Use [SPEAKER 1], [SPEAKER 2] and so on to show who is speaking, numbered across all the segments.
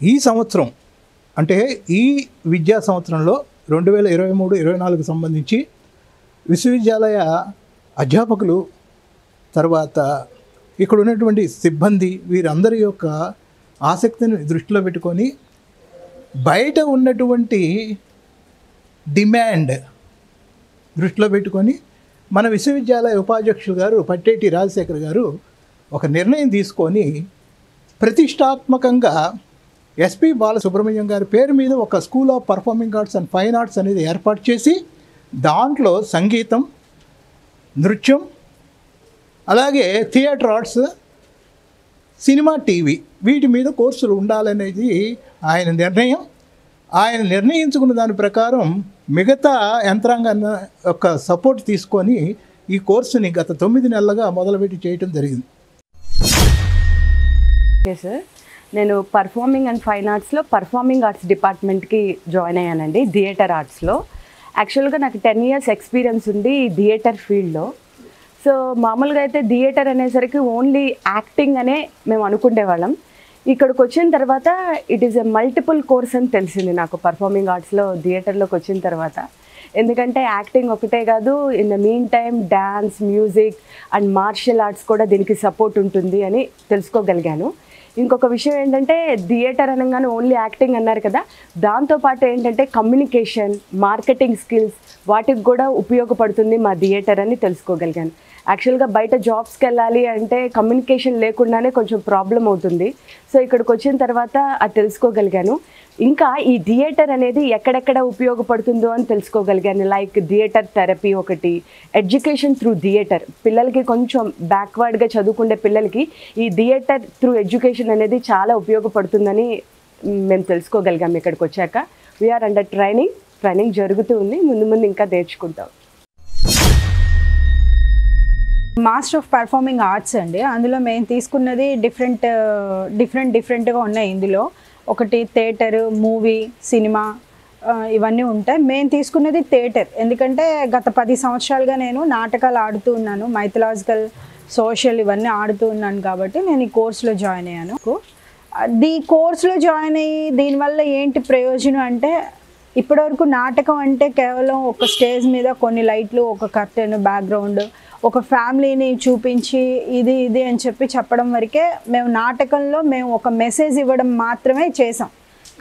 [SPEAKER 1] ఈ సంవత్సరం అంటే ఈ విద్యా సంవత్సరంలో 2023-24 సంబంధించి విశ్వవిద్యాలయ అధ్యాపకులు తర్వాత ఇక్కడ ఉన్నటువంటి సిబ్బంది వీరందరి యొక్క ఆసక్తిని దృష్టిలో పెట్టుకొని బయట ఉన్నటువంటి డిమాండ్ దృష్టిలో పెట్టుకొని మన విశ్వవిద్యాలయ ఉపాధ్యక్షులు గారు పట్టేటి రాజశేఖర్ గారు ఒక నిర్ణయం తీసుకొని ప్రతిష్టాత్మకంగా ఎస్పి బాలసుబ్రహ్మణ్యం గారి పేరు మీద ఒక school of performing arts and fine arts అనేది ఏర్పాటు చేసి దాంట్లో సంగీతం, నృత్యం, అలాగే థియేటర్ ఆర్ట్స్, సినిమా, టీవీ వీటి మీద కోర్సులు ఉండాలనేది ఆయన నిర్ణయం. ఆయన నిర్ణయించుకున్న దాని ప్రకారం మిగతా యంత్రాంగాన్ని యొక్క సపోర్ట్ తీసుకొని ఈ కోర్సుని గత 9 నెలలుగా మొదలుపెట్టి చేయటం జరిగింది.
[SPEAKER 2] ఓకే సార్, నేను పర్ఫార్మింగ్ అండ్ ఫైన్ ఆర్ట్స్లో పర్ఫార్మింగ్ ఆర్ట్స్ డిపార్ట్మెంట్కి జాయిన్ అయ్యానండి, థియేటర్ ఆర్ట్స్లో. యాక్చువల్గా నాకు 10 years ఎక్స్పీరియన్స్ ఉంది థియేటర్ ఫీల్డ్లో. సో మామూలుగా అయితే థియేటర్ అనేసరికి ఓన్లీ యాక్టింగ్ అనే మేము అనుకునేవాళ్ళం. ఇక్కడికి వచ్చిన తర్వాత it is a multiple course అని తెలిసింది నాకు పర్ఫార్మింగ్ ఆర్ట్స్లో థియేటర్లోకి వచ్చిన తర్వాత. ఎందుకంటే యాక్టింగ్ ఒకటే కాదు, in the mean time dance, music and martial arts కూడా దీనికి సపోర్ట్ ఉంటుంది అని తెలుసుకోగలిగాను. ఇంకొక విషయం ఏంటంటే థియేటర్ అనగానే ఓన్లీ యాక్టింగ్ అన్నారు కదా, దాంతోపాటు ఏంటంటే కమ్యూనికేషన్, మార్కెటింగ్ స్కిల్స్ వాటికి కూడా ఉపయోగపడుతుంది మా థియేటర్ అని తెలుసుకోగలిగాను. యాక్చువల్గా బయట జాబ్స్కి వెళ్ళాలి అంటే కమ్యూనికేషన్ లేకుండానే కొంచెం ప్రాబ్లం అవుతుంది. సో ఇక్కడికి వచ్చిన తర్వాత అది తెలుసుకోగలిగాను. ఇంకా ఈ థియేటర్ అనేది ఎక్కడెక్కడ ఉపయోగపడుతుందో అని తెలుసుకోగలిగాను. లైక్ థియేటర్ థెరపీ ఒకటి, ఎడ్యుకేషన్ త్రూ థియేటర్, పిల్లలకి కొంచెం బ్యాక్వర్డ్గా చదువుకునే పిల్లలకి ఈ థియేటర్ త్రూ ఎడ్యుకేషన్ అనేది చాలా ఉపయోగపడుతుందని మేము తెలుసుకోగలిగాం. ఇక్కడికి వచ్చాక వీఆర్ అండర్ ట్రైనింగ్ జరుగుతూ ఉంది, ముందు ముందు ఇంకా నేర్చుకుంటాం.
[SPEAKER 3] మాస్టర్ ఆఫ్ పర్ఫార్మింగ్ ఆర్ట్స్ అండి. అందులో మేము తీసుకున్నది డిఫరెంట్గా ఉన్నాయి. ఇందులో ఒకటి థియేటర్, మూవీ, సినిమా ఇవన్నీ ఉంటాయి. మేము తీసుకున్నది థియేటర్, ఎందుకంటే గత 10 సంవత్సరాలుగా నేను నాటకాలు ఆడుతూ ఉన్నాను, మైథలాజికల్, సోషల్ ఇవన్నీ ఆడుతూ ఉన్నాను కాబట్టి నేను ఈ కోర్సులో జాయిన్ అయ్యాను. ఈ కోర్సులో జాయిన్ అయ్యి దీనివల్ల ఏంటి ప్రయోజనం అంటే, ఇప్పటివరకు నాటకం అంటే కేవలం ఒక స్టేజ్ మీద కొన్ని లైట్లు, ఒక కర్టెన్, బ్యాక్గ్రౌండ్, ఒక ఫ్యామిలీని చూపించి ఇది అని చెప్పడం వరకే మేము నాటకంలో మేము ఒక మెసేజ్ ఇవ్వడం మాత్రమే చేసాం.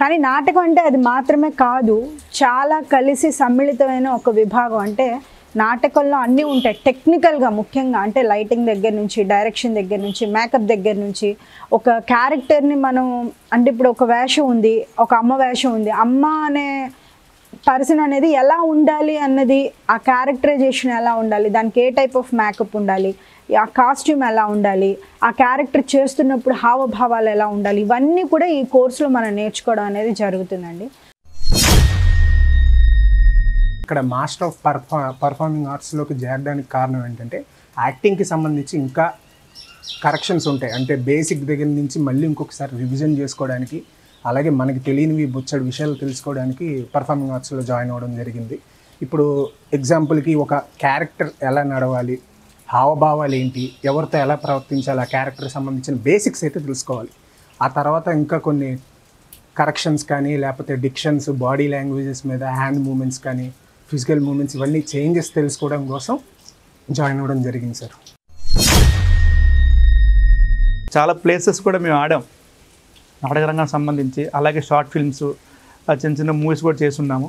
[SPEAKER 3] కానీ నాటకం అంటే అది మాత్రమే కాదు, చాలా కలిసి సమ్మిళితమైన ఒక విభాగం. అంటే నాటకంలో అన్నీ ఉంటాయి టెక్నికల్గా, ముఖ్యంగా అంటే లైటింగ్ దగ్గర నుంచి, డైరెక్షన్ దగ్గర నుంచి, మేకప్ దగ్గర నుంచి, ఒక క్యారెక్టర్ని మనం అంటే ఇప్పుడు ఒక వేషం ఉంది, ఒక అమ్మ వేషం ఉంది, అమ్మ అనే పర్సన్ అనేది ఎలా ఉండాలి అన్నది, ఆ క్యారెక్టరైజేషన్ ఎలా ఉండాలి, దానికి ఏ టైప్ ఆఫ్ మేకప్ ఉండాలి, ఆ కాస్ట్యూమ్ ఎలా ఉండాలి, ఆ క్యారెక్టర్ చేస్తున్నప్పుడు హావభావాలు ఎలా ఉండాలి, ఇవన్నీ కూడా ఈ కోర్సులో మనం నేర్చుకోవడం అనేది జరుగుతుందండి.
[SPEAKER 4] ఇక్కడ మాస్టర్ ఆఫ్ పర్ఫార్మింగ్ ఆర్ట్స్లోకి చేరడానికి కారణం ఏంటంటే, యాక్టింగ్కి సంబంధించి ఇంకా కరెక్షన్స్ ఉంటాయి. అంటే బేసిక్ దగ్గర నుంచి మళ్ళీ ఇంకొకసారి రివిజన్ చేసుకోవడానికి, అలాగే మనకి తెలియనివి బొచ్చడి విషయాలు తెలుసుకోవడానికి పర్ఫార్మింగ్ ఆర్ట్స్లో జాయిన్ అవ్వడం జరిగింది. ఇప్పుడు ఎగ్జాంపుల్కి ఒక క్యారెక్టర్ ఎలా నడవాలి, హావభావాలు ఏంటి, ఎవరితో ఎలా ప్రవర్తించాలి, ఆ క్యారెక్టర్కి సంబంధించిన బేసిక్స్ అయితే తెలుసుకోవాలి. ఆ తర్వాత ఇంకా కొన్ని కరెక్షన్స్ కానీ, లేకపోతే డిక్షన్స్, బాడీ లాంగ్వేజెస్ మీద, హ్యాండ్ మూమెంట్స్ కానీ, ఫిజికల్ మూమెంట్స్, ఇవన్నీ చేంజెస్ తెలుసుకోవడం కోసం జాయిన్ అవ్వడం జరిగింది సార్.
[SPEAKER 5] చాలా ప్లేసెస్ కూడా మేము ఆడాం నాటక రంగానికి సంబంధించి, అలాగే షార్ట్ ఫిల్మ్స్, చిన్న చిన్న మూవీస్ కూడా చేస్తున్నాము.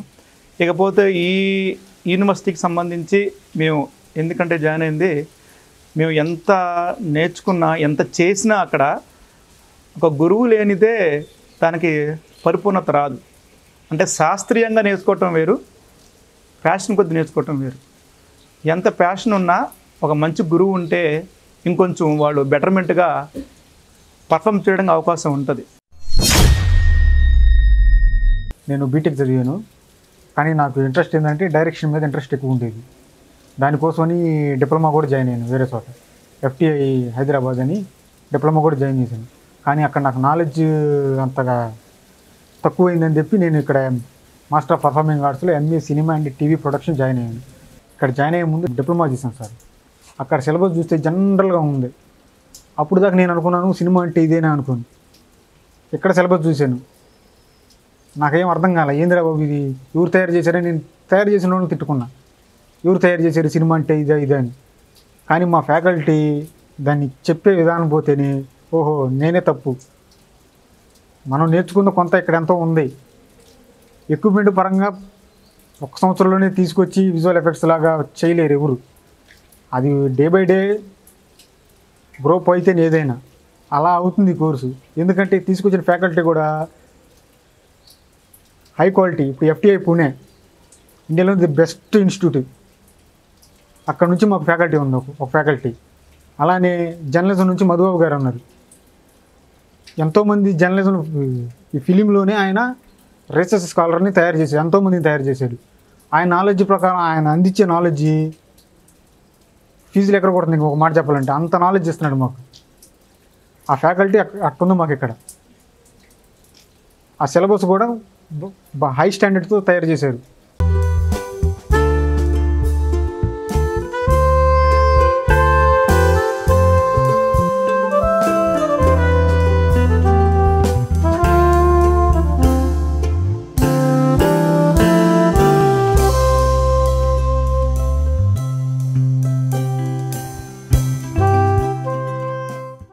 [SPEAKER 5] ఇకపోతే ఈ యూనివర్సిటీకి సంబంధించి మేము ఎందుకంటే జాయిన్ అయింది, మేము ఎంత నేర్చుకున్నా, ఎంత చేసినా అక్కడ ఒక గురువు లేనిదే దానికి పరిపూర్ణత రాదు. అంటే శాస్త్రీయంగా నేర్చుకోవటం వేరు, ప్యాషన్ కొద్ది నేర్చుకోవటం వేరు. ఎంత ప్యాషన్ ఉన్నా ఒక మంచి గురువు ఉంటే ఇంకొంచెం వాళ్ళు బెటర్మెంట్గా పర్ఫామ్ చేయడానికి అవకాశం ఉంటుంది.
[SPEAKER 6] నేను బీటెక్ చదివాను, కానీ నాకు ఇంట్రెస్ట్ ఏంటంటే డైరెక్షన్ మీద ఇంట్రెస్ట్ ఎక్కువ ఉండేది. దానికోసమని డిప్లొమా కూడా జాయిన్ అయ్యాను వేరే చోట, FTI హైదరాబాద్ అని డిప్లొమా కూడా జాయిన్ చేశాను. కానీ అక్కడ నాకు నాలెడ్జ్ అంతగా తక్కువైందని చెప్పి నేను ఇక్కడ మాస్టర్ ఆఫ్ పర్ఫార్మింగ్ ఆర్ట్స్లో MA cinema and TV production join అయ్యాను. ఇక్కడ జాయిన్ అయ్యే ముందు డిప్లొమా చేశాను సార్. అక్కడ సిలబస్ చూస్తే జనరల్గా ఉంది. అప్పుడు దాకా నేను అనుకున్నాను సినిమా అంటే ఇదేనా అనుకోను. ఇక్కడ సిలబస్ చూశాను, నాకేం అర్థం కాలే, ఏందిరా బాబు ఇది, ఎవరు తయారు చేశారని నేను తయారు చేసిన వాళ్ళని తిట్టుకున్నా, ఎవరు తయారు చేశారు సినిమా అంటే ఇదే అని. కానీ మా ఫ్యాకల్టీ దాన్ని చెప్పే విధానం పోతేనే ఓహో నేనే తప్పు, మనం నేర్చుకున్న కొంత ఇక్కడ ఎంతో ఉంది. ఎక్విప్మెంట్ పరంగా 1 సంవత్సరంలోనే తీసుకొచ్చి విజువల్ ఎఫెక్ట్స్ లాగా చేయలేరు ఎవరు. అది డే బై డే గ్రోప్ అయితేనే ఏదైనా అలా అవుతుంది ఈ కోర్సు. ఎందుకంటే తీసుకొచ్చిన ఫ్యాకల్టీ కూడా హై క్వాలిటీ. ఇప్పుడు FTI పూణే ఇండియాలో ది బెస్ట్ ఇన్స్టిట్యూట్, అక్కడ నుంచి మాకు ఫ్యాకల్టీ ఉంది, ఒక ఫ్యాకల్టీ. అలానే జర్నలిజం నుంచి మధుబాబు గారు ఉన్నారు. ఎంతోమంది జర్నలిజం ఈ ఫిలింలోనే ఆయన రీసెర్చ్ స్కాలర్ని తయారు చేశాడు, ఎంతోమందిని తయారు చేశాడు. ఆయన నాలెడ్జ్ ప్రకారం ఆయన అందించే నాలెడ్జ్ ఫీజులు ఎక్కడ కొడుతుంది, ఒక మాట చెప్పాలంటే అంత నాలెడ్జ్ ఇస్తున్నాడు మాకు. ఆ ఫ్యాకల్టీ అట్టుంది మాకు ఇక్కడ. ఆ సిలబస్ కూడా హై స్టాండర్డ్తో తయారు చేశారు.